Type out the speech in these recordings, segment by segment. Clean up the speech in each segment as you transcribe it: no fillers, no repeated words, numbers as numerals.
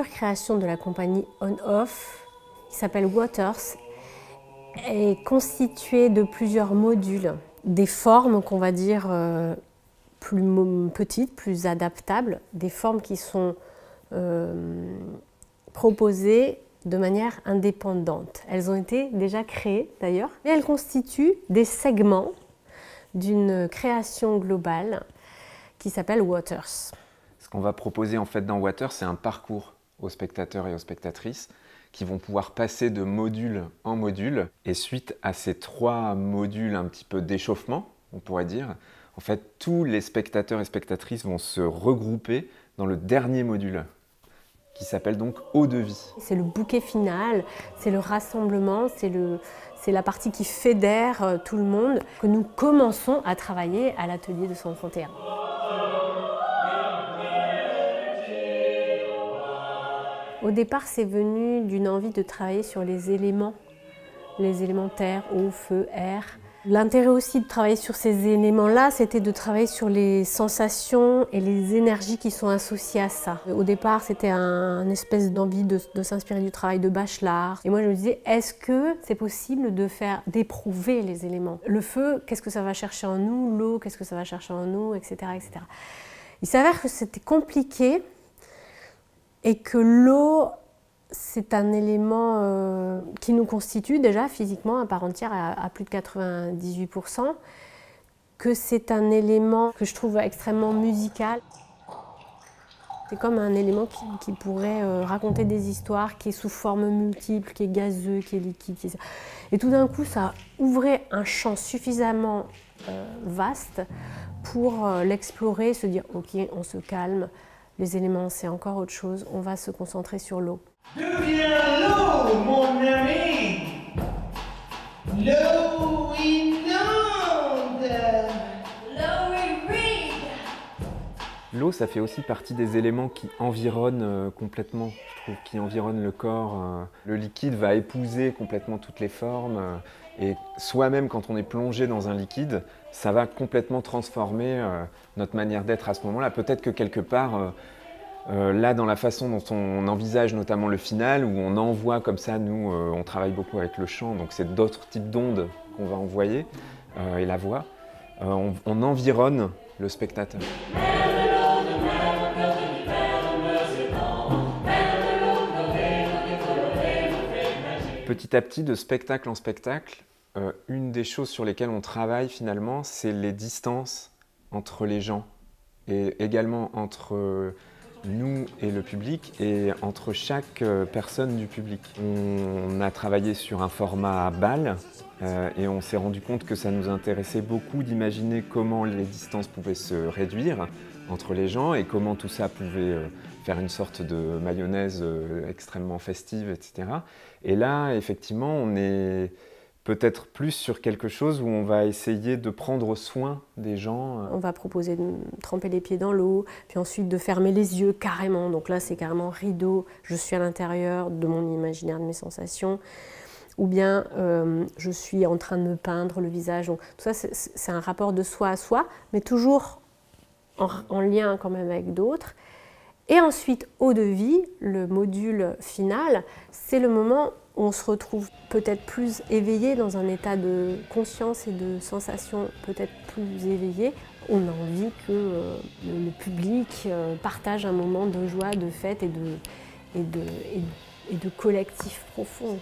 future création de la compagnie On-Off, qui s'appelle Waters, est constituée de plusieurs modules, des formes qu'on va dire plus petites, plus adaptables, des formes qui sont proposées de manière indépendante. Elles ont été déjà créées d'ailleurs, et elles constituent des segments d'une création globale qui s'appelle Waters. Ce qu'on va proposer en fait dans Waters, c'est un parcours aux spectateurs et aux spectatrices qui vont pouvoir passer de module en module. Et suite à ces 3 modules un petit peu d'échauffement, on pourrait dire, en fait, tous les spectateurs et spectatrices vont se regrouper dans le dernier module, qui s'appelle donc Eau de vie. C'est le bouquet final, c'est le rassemblement, c'est la partie qui fédère tout le monde, que nous commençons à travailler à l'atelier 231. Au départ, c'est venu d'une envie de travailler sur les éléments terre, eau, feu, air. L'intérêt aussi de travailler sur ces éléments-là, c'était de travailler sur les sensations et les énergies qui sont associées à ça. Au départ, c'était une espèce d'envie de s'inspirer du travail de Bachelard. Et moi, je me disais, est-ce que c'est possible d'éprouver les éléments? Le feu, qu'est-ce que ça va chercher en nous? L'eau, qu'est-ce que ça va chercher en nous, etc., etc. Il s'avère que c'était compliqué et que l'eau, c'est un élément qui nous constitue déjà physiquement à part entière à plus de 98%, que c'est un élément que je trouve extrêmement musical. C'est comme un élément qui pourrait raconter des histoires, qui est sous forme multiple, qui est gazeux, qui est liquide. Et tout d'un coup, ça ouvrait un champ suffisamment vaste pour l'explorer, se dire « ok, on se calme, les éléments c'est encore autre chose, on va se concentrer sur l'eau ». Deviens l'eau, mon ami. L'eau inonde. L'eau irrigue. L'eau, ça fait aussi partie des éléments qui environnent complètement, je trouve, qui environnent le corps. Le liquide va épouser complètement toutes les formes. Et soi-même, quand on est plongé dans un liquide, ça va complètement transformer notre manière d'être à ce moment-là. Peut-être que quelque part, là, dans la façon dont on envisage notamment le final, où on envoie comme ça, nous, on travaille beaucoup avec le chant, donc c'est d'autres types d'ondes qu'on va envoyer, et la voix, on environne le spectateur. Petit à petit, de spectacle en spectacle, une des choses sur lesquelles on travaille finalement, c'est les distances entre les gens, et également entre nous et le public, et entre chaque personne du public. On a travaillé sur un format bal, et on s'est rendu compte que ça nous intéressait beaucoup d'imaginer comment les distances pouvaient se réduire entre les gens, et comment tout ça pouvait faire une sorte de mayonnaise extrêmement festive, etc. Et là, effectivement, on est peut-être plus sur quelque chose où on va essayer de prendre soin des gens. On va proposer de tremper les pieds dans l'eau, puis ensuite de fermer les yeux carrément. Donc là, c'est carrément rideau, je suis à l'intérieur de mon imaginaire, de mes sensations. Ou bien je suis en train de me peindre le visage. Donc, tout ça, c'est un rapport de soi à soi, mais toujours en lien quand même avec d'autres. Et ensuite, eau de vie, le module final, c'est le moment où on se retrouve peut-être plus éveillé, dans un état de conscience et de sensation peut-être plus éveillé. On a envie que le public partage un moment de joie, de fête et de collectif profond.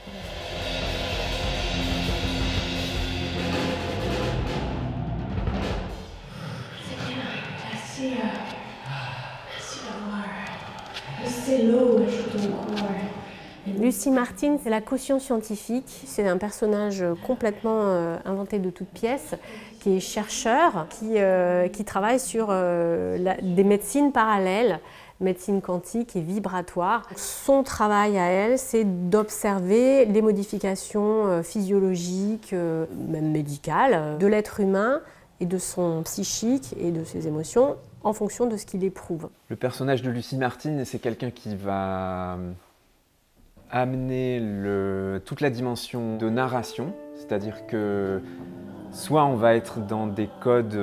C'est l'eau, Lucie Martin, c'est la caution scientifique. C'est un personnage complètement inventé de toutes pièces, qui est chercheur, qui travaille sur des médecines parallèles, médecine quantique et vibratoire. Son travail à elle, c'est d'observer les modifications physiologiques, même médicales, de l'être humain et de son psychique et de ses émotions en fonction de ce qu'il éprouve. Le personnage de Lucie Martin, c'est quelqu'un qui va amener toute la dimension de narration, c'est-à-dire que soit on va être dans des codes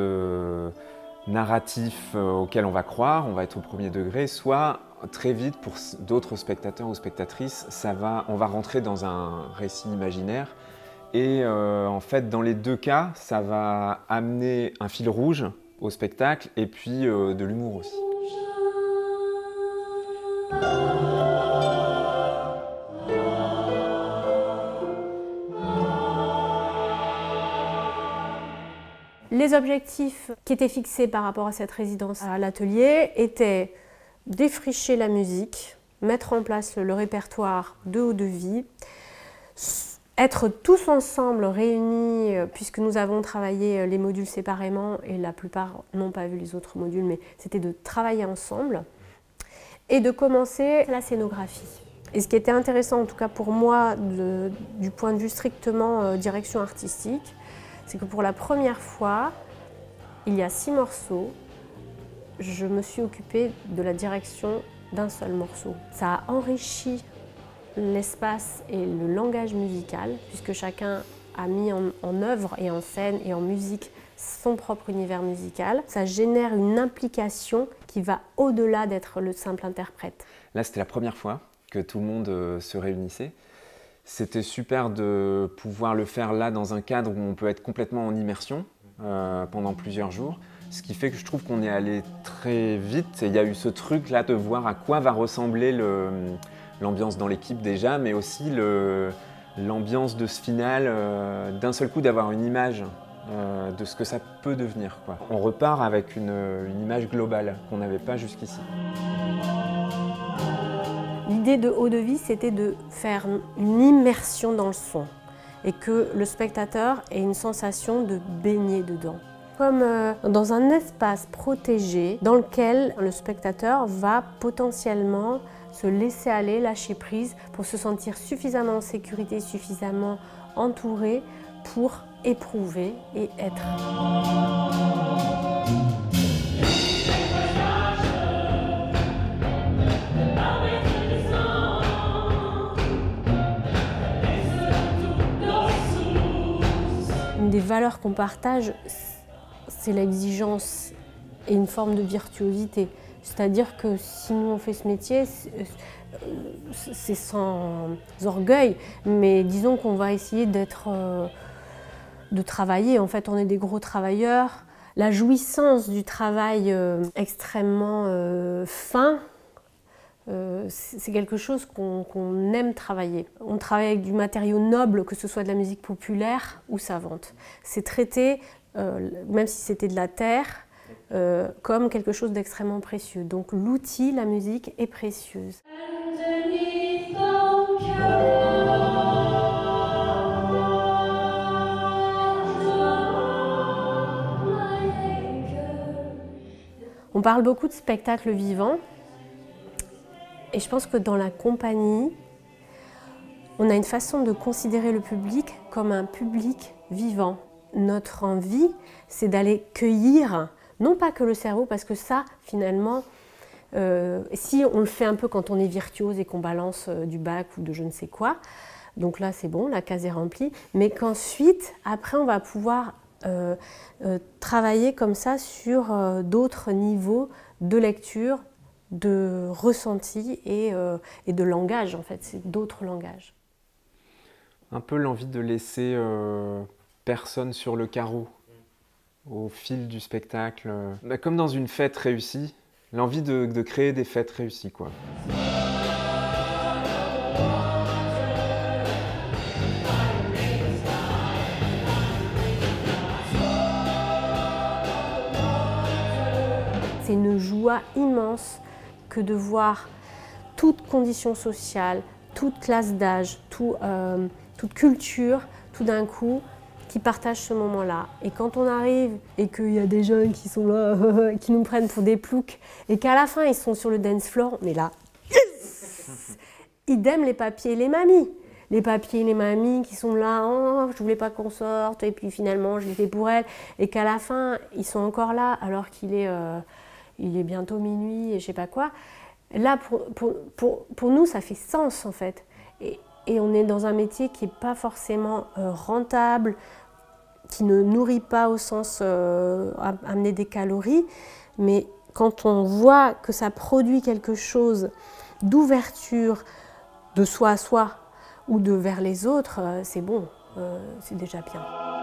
narratifs auxquels on va croire, on va être au premier degré, soit très vite, pour d'autres spectateurs ou spectatrices, on va rentrer dans un récit imaginaire. Et en fait, dans les deux cas, ça va amener un fil rouge au spectacle et puis de l'humour aussi. Les objectifs qui étaient fixés par rapport à cette résidence à l'atelier étaient défricher la musique, mettre en place le répertoire de eau de vie, être tous ensemble réunis, puisque nous avons travaillé les modules séparément et la plupart n'ont pas vu les autres modules, mais c'était de travailler ensemble et de commencer la scénographie. Et ce qui était intéressant, en tout cas pour moi, du point de vue strictement direction artistique, c'est que pour la première fois, il y a 6 morceaux, je me suis occupée de la direction d'un seul morceau. Ça a enrichi l'espace et le langage musical, puisque chacun a mis en œuvre et en scène et en musique son propre univers musical. Ça génère une implication qui va au-delà d'être le simple interprète. Là, c'était la première fois que tout le monde se réunissait. C'était super de pouvoir le faire là dans un cadre où on peut être complètement en immersion pendant plusieurs jours. Ce qui fait que je trouve qu'on est allé très vite et il y a eu ce truc là de voir à quoi va ressembler l'ambiance dans l'équipe déjà, mais aussi l'ambiance de ce final, d'un seul coup d'avoir une image de ce que ça peut devenir, quoi. On repart avec une image globale qu'on n'avait pas jusqu'ici. L'idée de Eau de Vie, c'était de faire une immersion dans le son et que le spectateur ait une sensation de baigner dedans. Comme dans un espace protégé dans lequel le spectateur va potentiellement se laisser aller, lâcher prise pour se sentir suffisamment en sécurité, suffisamment entouré pour éprouver et être. Une des valeurs qu'on partage, c'est l'exigence et une forme de virtuosité. C'est-à-dire que si nous on fait ce métier, c'est sans orgueil, mais disons qu'on va essayer de travailler. En fait, on est des gros travailleurs. La jouissance du travail extrêmement fin, c'est quelque chose qu'on aime travailler. On travaille avec du matériau noble, que ce soit de la musique populaire ou savante. C'est traité, même si c'était de la terre, comme quelque chose d'extrêmement précieux. Donc l'outil, la musique, est précieuse. On parle beaucoup de spectacle vivant. Et je pense que dans la compagnie, on a une façon de considérer le public comme un public vivant. Notre envie, c'est d'aller cueillir, non pas que le cerveau, parce que ça, finalement, si on le fait un peu quand on est virtuose et qu'on balance du bac ou de je ne sais quoi, donc là c'est bon, la case est remplie, mais qu'ensuite, après on va pouvoir travailler comme ça sur d'autres niveaux de lecture, de ressenti et de langage, en fait, c'est d'autres langages. Un peu l'envie de laisser personne sur le carreau au fil du spectacle. Comme dans une fête réussie, l'envie de créer des fêtes réussies, quoi. C'est une joie immense que de voir toute condition sociale, toute classe d'âge, toute culture, tout d'un coup, qui partagent ce moment-là. Et quand on arrive et qu'il y a des jeunes qui sont là, qui nous prennent pour des ploucs, et qu'à la fin ils sont sur le dance floor, mais là, idem les papiers et les mamies. Les papiers et les mamies qui sont là, oh, je voulais pas qu'on sorte, et puis finalement je l'ai fait pour elle, et qu'à la fin ils sont encore là alors qu'il est bientôt minuit et je sais pas quoi. Là, pour nous, ça fait sens en fait. Et on est dans un métier qui n'est pas forcément rentable, qui ne nourrit pas au sens amener des calories, mais Quand on voit que ça produit quelque chose d'ouverture de soi à soi ou de vers les autres, c'est bon, c'est déjà bien.